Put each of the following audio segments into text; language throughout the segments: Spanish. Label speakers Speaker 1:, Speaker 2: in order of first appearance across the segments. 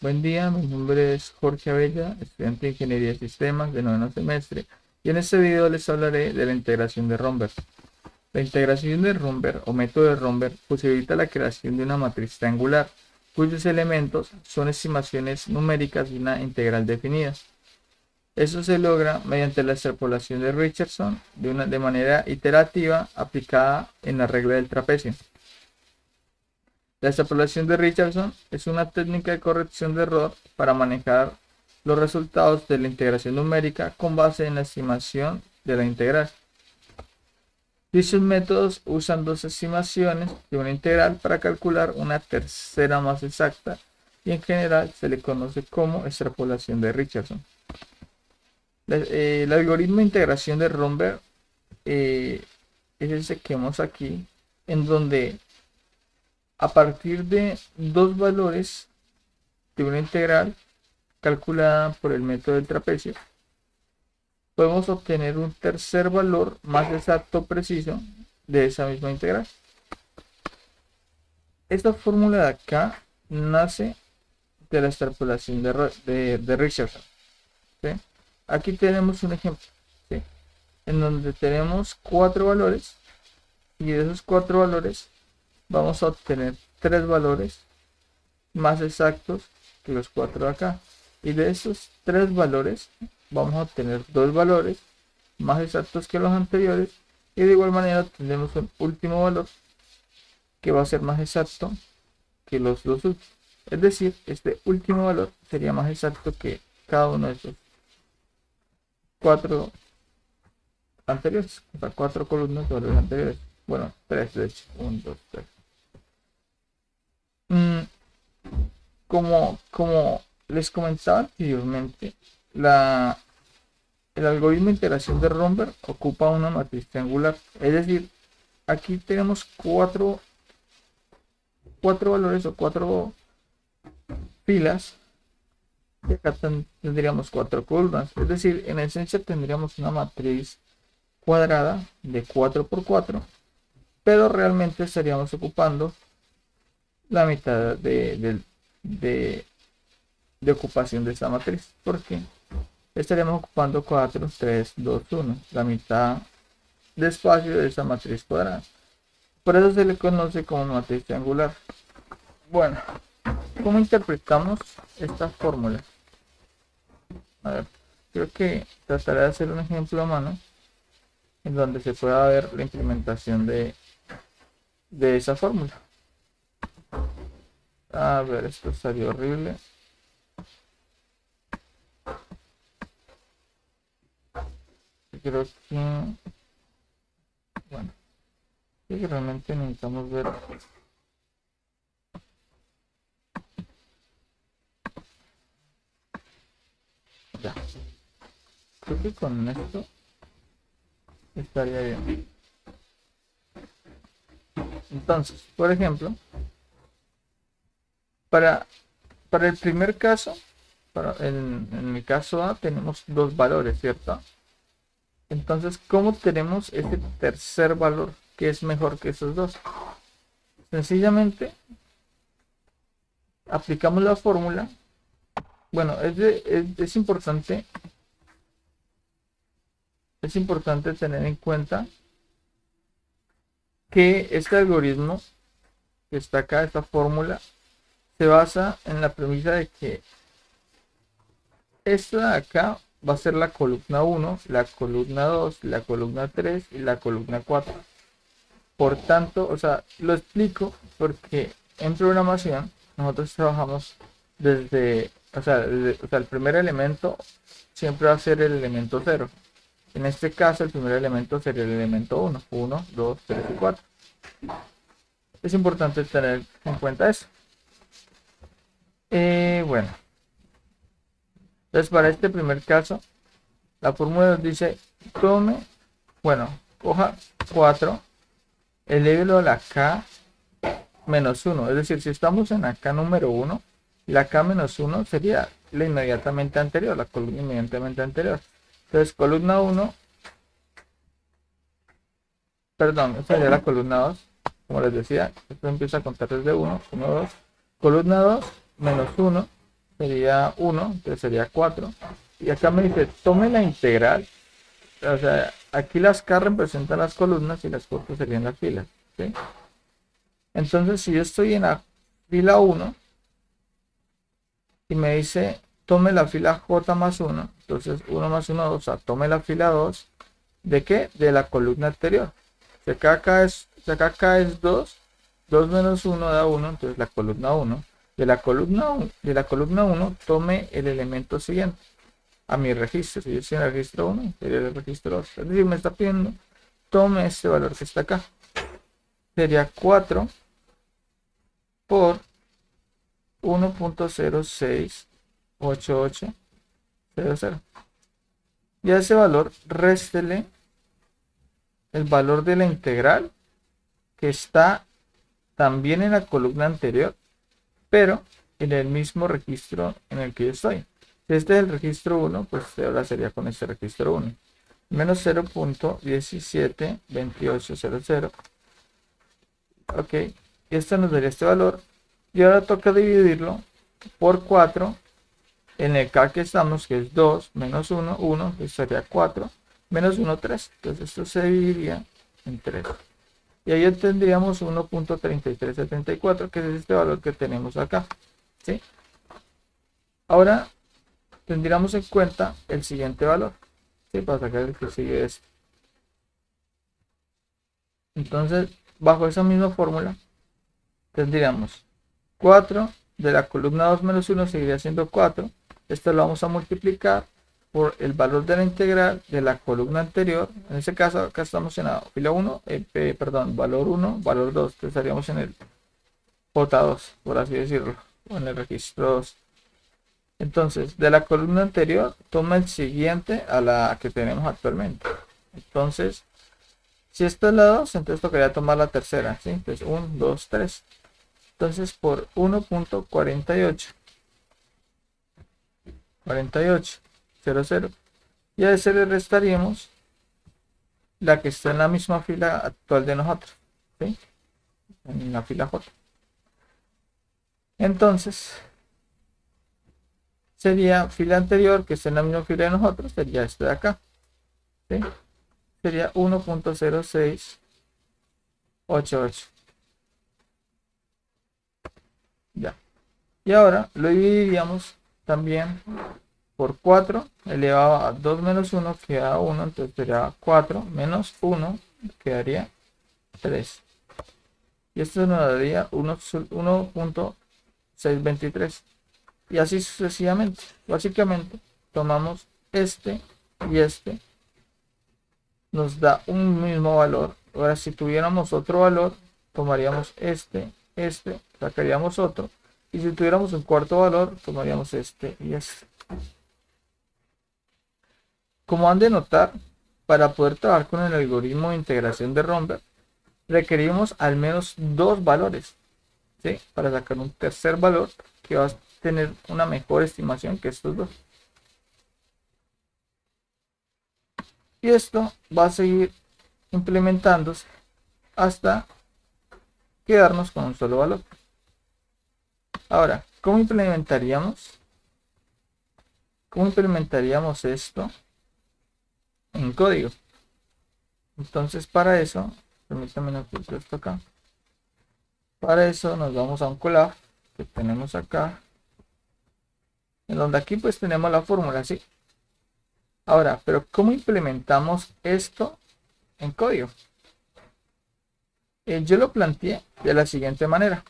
Speaker 1: Buen día, mi nombre es Jorge Abella, estudiante de Ingeniería de Sistemas de noveno semestre, y en este video les hablaré de la integración de Romberg. La integración de Romberg o método de Romberg posibilita la creación de una matriz triangular, cuyos elementos son estimaciones numéricas de una integral definida. Eso se logra mediante la extrapolación de Richardson de manera iterativa aplicada en la regla del trapecio. La extrapolación de Richardson es una técnica de corrección de error para manejar los resultados de la integración numérica con base en la estimación de la integral. Dichos métodos usan dos estimaciones de una integral para calcular una tercera más exacta y en general se le conoce como extrapolación de Richardson. El algoritmo de integración de Romberg es ese que vemos aquí, en donde a partir de dos valores de una integral calculada por el método del trapecio, podemos obtener un tercer valor más exacto preciso de esa misma integral. Esta fórmula de acá nace de la extrapolación de Richardson. ¿Sí? Aquí tenemos un ejemplo, ¿sí? En donde tenemos cuatro valores y de esos cuatro valores vamos a obtener tres valores más exactos que los cuatro de acá. Y de esos tres valores vamos a obtener dos valores más exactos que los anteriores y de igual manera tendremos un último valor que va a ser más exacto que los dos últimos. Es decir, este último valor sería más exacto que cada uno de estos cuatro anteriores, o sea, cuatro columnas de los anteriores. Bueno, tres de hecho, 1, 2, 3. Como les comentaba anteriormente, el algoritmo de integración de Romberg ocupa una matriz triangular. Es decir, aquí tenemos cuatro valores o cuatro filas y acá tendríamos cuatro columnas. Es decir, en esencia tendríamos una matriz cuadrada de 4 por 4, pero realmente estaríamos ocupando la mitad de ocupación de esta matriz, porque estaríamos ocupando 4, 3, 2, 1, la mitad de espacio de esta matriz cuadrada. Por eso se le conoce como matriz triangular. Bueno, ¿cómo interpretamos esta fórmula? A ver, creo que trataré de hacer un ejemplo a mano en donde se pueda ver la implementación de esa fórmula. A ver, esto salió horrible. Creo que, bueno, creo que realmente necesitamos ver. Ya, creo que con esto estaría bien. Entonces, por ejemplo, para, para el primer caso, en mi caso A, tenemos dos valores, ¿cierto? Entonces, ¿cómo tenemos ese tercer valor que es mejor que esos dos? Sencillamente, aplicamos la fórmula. Bueno, es importante tener en cuenta que este algoritmo que está acá, esta fórmula, se basa en la premisa de que esta de acá va a ser la columna 1, la columna 2, la columna 3 y la columna 4. Por tanto, o sea, lo explico porque en programación nosotros trabajamos desde, el primer elemento siempre va a ser el elemento 0. En este caso, el primer elemento sería el elemento 1. 1, 2, 3 y 4. Es importante tener en cuenta eso. Bueno, entonces para este primer caso, la fórmula nos dice, coja 4, elévelo a la k menos 1. Es decir, si estamos en la k número 1, la k menos 1 sería la inmediatamente anterior, la columna inmediatamente anterior. Entonces, columna 1, perdón, esta sería la columna 2. Como les decía, esto empieza a contar desde 1, 1, 2. Columna 2, menos 1. sería 1, entonces sería 4. Y acá me dice, tome la integral. O sea, aquí las K representan las columnas y las J serían las filas. ¿Sí? Entonces, si yo estoy en la fila 1 y me dice, tome la fila J más 1, entonces 1 más 1, o sea, tome la fila 2. ¿De qué? De la columna anterior. Si acá K es 2, 2 menos 1 da 1, entonces la columna 1. De la columna 1 tome el elemento siguiente a mi registro. Si yo estoy en el registro 1, sería el registro 2. Es decir, me está pidiendo, tome este valor que está acá. Sería 4 por 1.068800. Y a ese valor réstele el valor de la integral que está también en la columna anterior, pero en el mismo registro en el que yo estoy. Si este es el registro 1, pues ahora sería con este registro 1. Menos 0.172800. Ok, y esto nos daría este valor. Y ahora toca dividirlo por 4 en el K que estamos, que es 2 menos 1, 1, que sería 4, menos 1, 3. Entonces esto se dividiría en 3. Y ahí tendríamos 1.3374, que es este valor que tenemos acá. ¿Sí? Ahora tendríamos en cuenta el siguiente valor. ¿Sí? Para sacar el que sigue este. Entonces, bajo esa misma fórmula, tendríamos 4 de la columna 2 menos 1 seguiría siendo 4. Esto lo vamos a multiplicar por el valor de la integral de la columna anterior. En este caso, acá estamos en la fila 1, valor 1, valor 2. Entonces estaríamos en el J2, por así decirlo, o en el registro 2. Entonces, de la columna anterior, toma el siguiente a la que tenemos actualmente. Entonces, si esta es la 2, entonces tocaría tomar la tercera. ¿Sí? Entonces, 1, 2, 3. Entonces, por 1.48. 00. Y a ese le restaríamos la que está en la misma fila actual de nosotros. ¿Sí? En la fila J. Entonces, sería fila anterior que está en la misma fila de nosotros, sería este de acá. ¿Sí? Sería 1.0688. Ya. Y ahora lo dividiríamos también por 4 elevado a 2 menos 1 queda 1, entonces sería 4 menos 1 quedaría 3. Y esto nos daría 1.623. Y así sucesivamente. Básicamente tomamos este y este. Nos da un mismo valor. Ahora si tuviéramos otro valor, tomaríamos este, sacaríamos otro. Y si tuviéramos un cuarto valor, tomaríamos este y este. Como han de notar, para poder trabajar con el algoritmo de integración de Romberg, requerimos al menos dos valores, ¿sí? Para sacar un tercer valor que va a tener una mejor estimación que estos dos. Y esto va a seguir implementándose hasta quedarnos con un solo valor. Ahora, ¿cómo implementaríamos esto en código? Entonces, para eso, permítanme ocultar esto acá. Para eso nos vamos a un collab que tenemos acá, en donde aquí pues tenemos la fórmula, ¿sí? Ahora, pero ¿cómo implementamos esto en código? Yo lo planteé de la siguiente manera.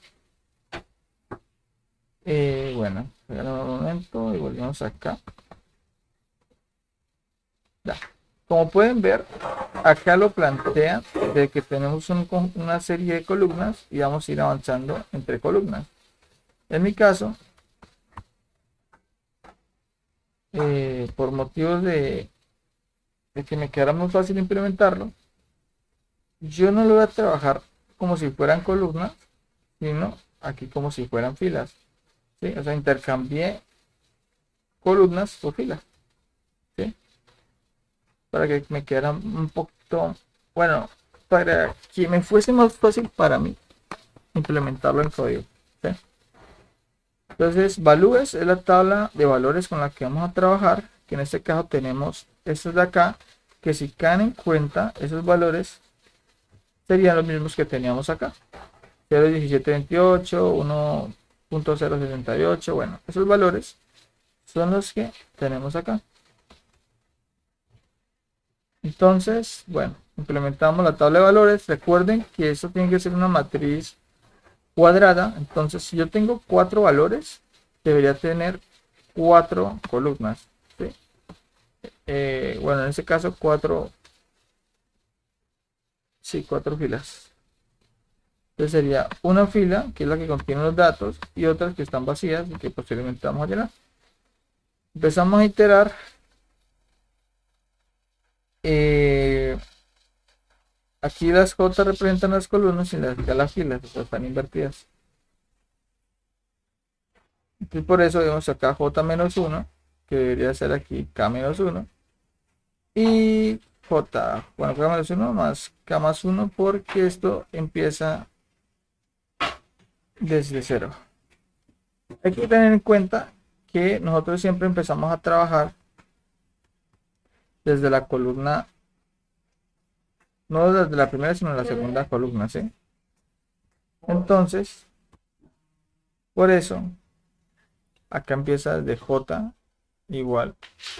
Speaker 1: Bueno, un momento y volvemos acá. Ya. Como pueden ver, acá lo plantea de que tenemos una serie de columnas y vamos a ir avanzando entre columnas. En mi caso, por motivos de que me quedara muy fácil implementarlo, yo no lo voy a trabajar como si fueran columnas, sino aquí como si fueran filas. ¿Sí? O sea, intercambié columnas por filas. ¿Sí? Para que me quedara un poquito, bueno, para que me fuese más fácil para mí implementarlo en código. ¿Sí? Entonces, valúes es la tabla de valores con la que vamos a trabajar, que en este caso tenemos estos de acá, que si caen en cuenta, esos valores serían los mismos que teníamos acá. 0.1728, 1.068, bueno, esos valores son los que tenemos acá. Entonces, bueno, implementamos la tabla de valores. Recuerden que esto tiene que ser una matriz cuadrada. Entonces, si yo tengo 4 valores, debería tener 4 columnas. ¿Sí? Bueno, en este caso 4, sí, 4 filas. Entonces sería una fila, que es la que contiene los datos, y otras que están vacías y que posteriormente vamos a llenar. Empezamos a iterar. Aquí las J representan las columnas y las filas, o sea, están invertidas. Entonces por eso vemos acá J-1, que debería ser aquí K-1. Y J, bueno, K-1 más K+1, porque esto empieza desde 0. Hay que tener en cuenta que nosotros siempre empezamos a trabajar desde la columna, no desde la primera, sino la segunda columna, ¿sí? Entonces, por eso, acá empieza desde J igual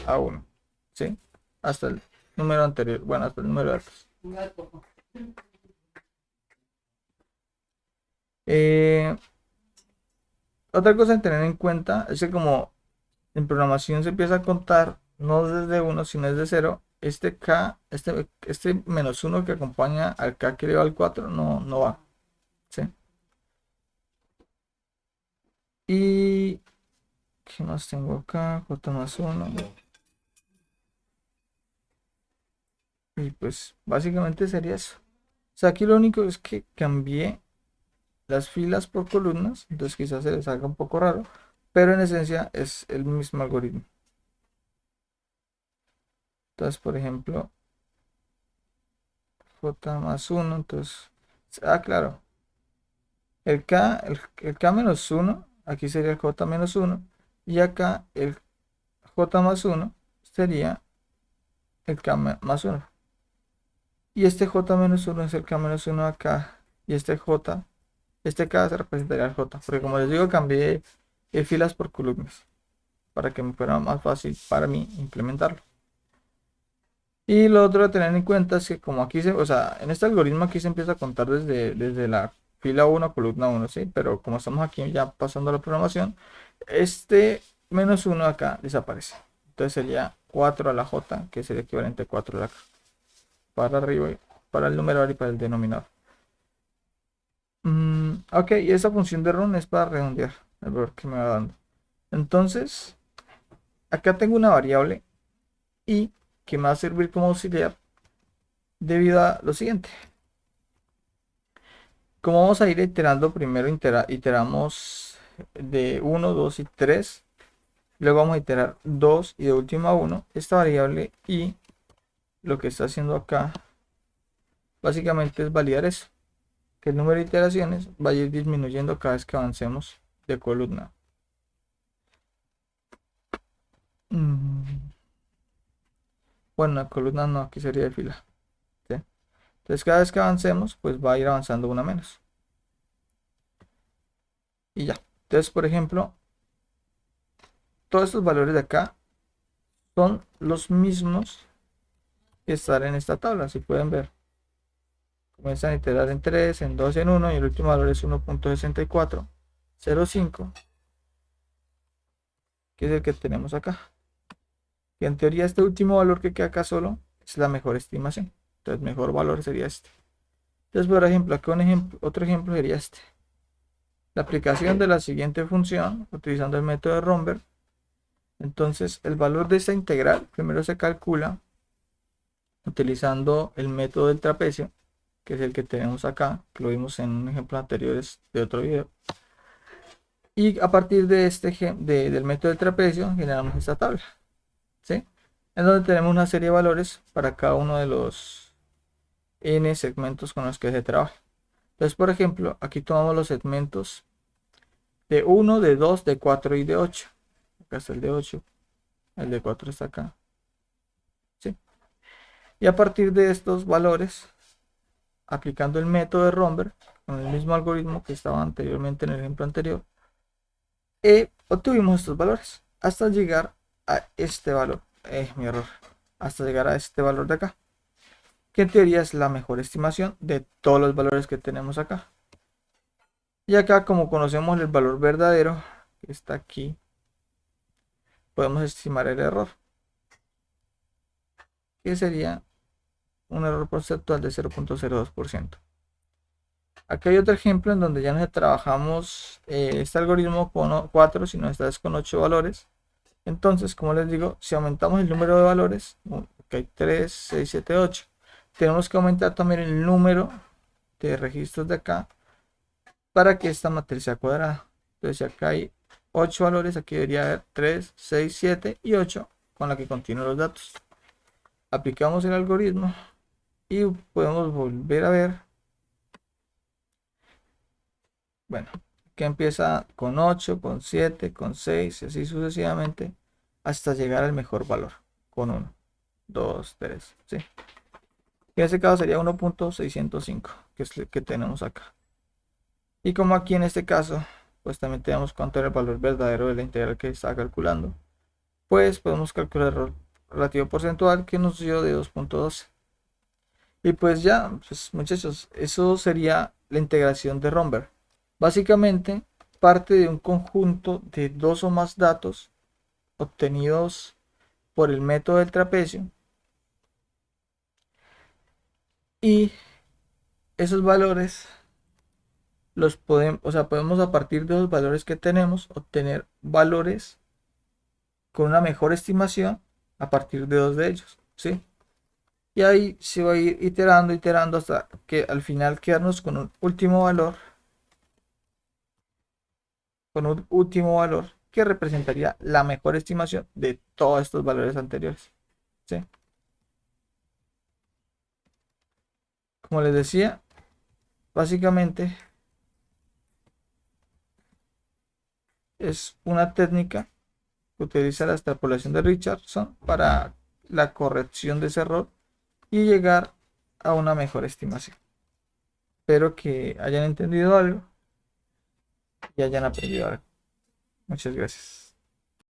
Speaker 1: a 1, ¿sí? Hasta el número anterior, bueno, hasta el número de datos. Otra cosa a tener en cuenta es que como en programación se empieza a contar no desde 1 sino desde 0, este K, este -1 que acompaña al K que lleva al 4 no va, ¿sí? Y ¿qué más tengo acá? J+1. Y pues básicamente sería eso. O sea, aquí lo único es que cambié las filas por columnas, entonces quizás se les haga un poco raro, pero en esencia es el mismo algoritmo. Entonces, por ejemplo, J+1, entonces, claro, el K-1, aquí sería el J-1, y acá el J+1 sería el K+1. Y este J-1 es el K-1 acá, y este K se representaría el J, porque como les digo, cambié filas por columnas, para que me fuera más fácil para mí implementarlo. Y lo otro a tener en cuenta es que como aquí o sea, en este algoritmo aquí se empieza a contar desde la fila 1, columna 1, ¿sí? Pero como estamos aquí ya pasando a la programación, este -1 acá desaparece. Entonces sería 4 a la J, que sería equivalente a 4 a la K. Para arriba, para el numerador y para el denominador. Ok, y esa función de run es para redondear el valor que me va dando. Entonces, acá tengo una variable y que me va a servir como auxiliar debido a lo siguiente. Como vamos a ir iterando, primero iteramos de 1, 2 y 3. Luego vamos a iterar 2 y de última 1. Esta variable y lo que está haciendo acá básicamente es validar eso. Que el número de iteraciones va a ir disminuyendo cada vez que avancemos de columna. Bueno, la columna no, aquí sería de fila. ¿Sí? Entonces cada vez que avancemos, pues va a ir avanzando una menos. Y ya. Entonces, por ejemplo, todos estos valores de acá son los mismos que están en esta tabla, si pueden ver. Comienzan a iterar en 3, en 2, en 1 y el último valor es 1.6405, que es el que tenemos acá. Y en teoría este último valor que queda acá solo es la mejor estimación. Entonces mejor valor sería este. Entonces por ejemplo, acá otro ejemplo sería este. La aplicación de la siguiente función utilizando el método de Romberg. Entonces el valor de esta integral primero se calcula utilizando el método del trapecio, que es el que tenemos acá, que lo vimos en un ejemplo anterior de otro video. Y a partir de del método del trapecio generamos esta tabla, ¿sí? En donde tenemos una serie de valores para cada uno de los n segmentos con los que se trabaja. Entonces, por ejemplo, aquí tomamos los segmentos de 1, de 2, de 4 y de 8. Acá está el de 8, el de 4 está acá. ¿Sí? Y a partir de estos valores, aplicando el método de Romberg, con el mismo algoritmo que estaba anteriormente en el ejemplo anterior, obtuvimos estos valores hasta llegar a este valor. Mi error. Hasta llegar a este valor de acá, que en teoría es la mejor estimación de todos los valores que tenemos acá. Y acá, como conocemos el valor verdadero que está aquí, podemos estimar el error, que sería un error porcentual de 0.02%. Aquí hay otro ejemplo en donde ya no trabajamos este algoritmo con 4, sino esta vez con 8 valores. Entonces, como les digo, si aumentamos el número de valores, que hay 3, 6, 7, 8, tenemos que aumentar también el número de registros de acá para que esta matriz sea cuadrada. Entonces, si acá hay 8 valores, aquí debería haber 3, 6, 7 y 8 con la que continúan los datos. Aplicamos el algoritmo y podemos volver a ver. Bueno, que empieza con 8, con 7, con 6 y así sucesivamente hasta llegar al mejor valor, con 1, 2, 3, ¿sí? En este caso sería 1.605, que es el que tenemos acá. Y como aquí en este caso, pues también tenemos cuánto era el valor verdadero de la integral que estaba calculando, pues podemos calcular el error relativo porcentual que nos dio de 2.12. Y pues ya, pues muchachos, eso sería la integración de Romberg. Básicamente, parte de un conjunto de dos o más datos obtenidos por el método del trapecio, y esos valores los podemos, o sea, podemos a partir de los valores que tenemos obtener valores con una mejor estimación a partir de dos de ellos, ¿sí? Y ahí se va a ir iterando, iterando hasta que al final quedarnos con un último valor que representaría la mejor estimación de todos estos valores anteriores, ¿sí? Como les decía, básicamente es una técnica que utiliza la extrapolación de Richardson para la corrección de ese error y llegar a una mejor estimación. Espero que hayan entendido algo y hayan aprendido algo. Muchas gracias.